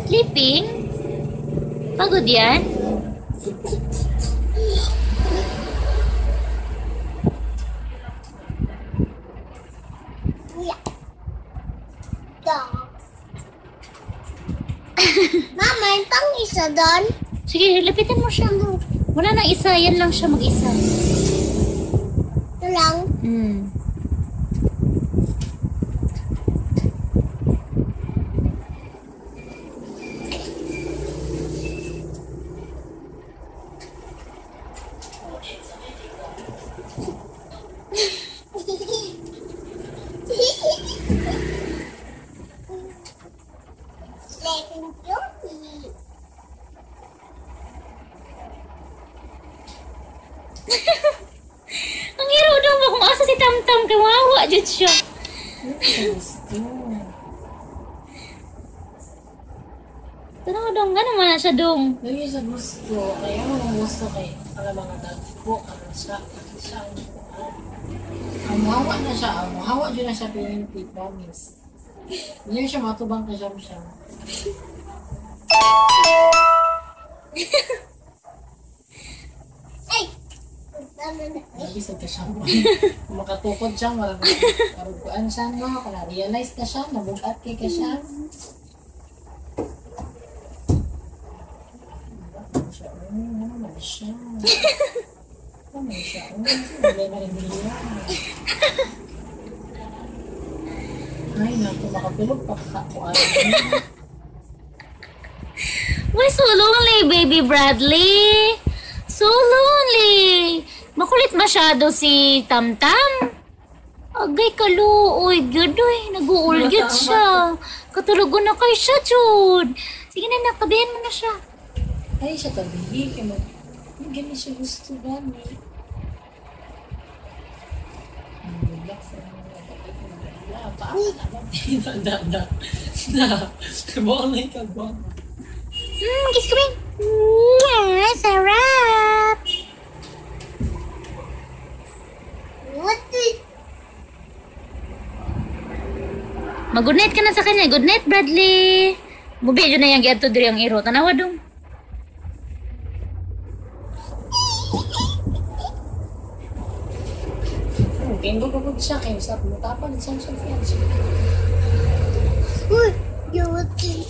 Sleeping? Pagod yan? Mama, itong isa doon. Sige, lapitan mo siya. Wala nang isa, yan lang siya mag-isa. Ito lang. Sleeping Beauty. Ang hiro daw mo kung asa si Tamtam, kawawa dyan siya. Tanaw dong, gano'n man na siya dong. Lagi sa gusto, kaya mo gusto kay para mga tagpo, ano siya, ang mahawa na siya, ang mahawa dyan na siya pinipit, promise. Hindi siya matubang ka siya. Ay! Tama na. Lagi sa ka siya. Makatukod siya, maraguan siya, no? Kaya realize na siya, nabugat kay ka siya. Ay, naku, makapilog pa kakuan. Why so lonely, baby Bradley? So lonely. Makulit masyado si Tamtam. Agay kaluoy, gadoy. Nag-uulgit siya. Katulugon na kay siya, Jude. Sige na, nakabihan mo na siya. Ay, siya tabi. Kaya gani siya gusto gani. Relax na mga paano na. Buwang na ikaw, buwang. Kiss ko ba? Sarap. What is... Mag-good night ka na sa kanya. Good night, Bradley. Mubi yun na yung giato diri ang iro. Tanawa dong. Tinggo ko siya kayo sa mutapan sa Sophia. Uy, Beauty.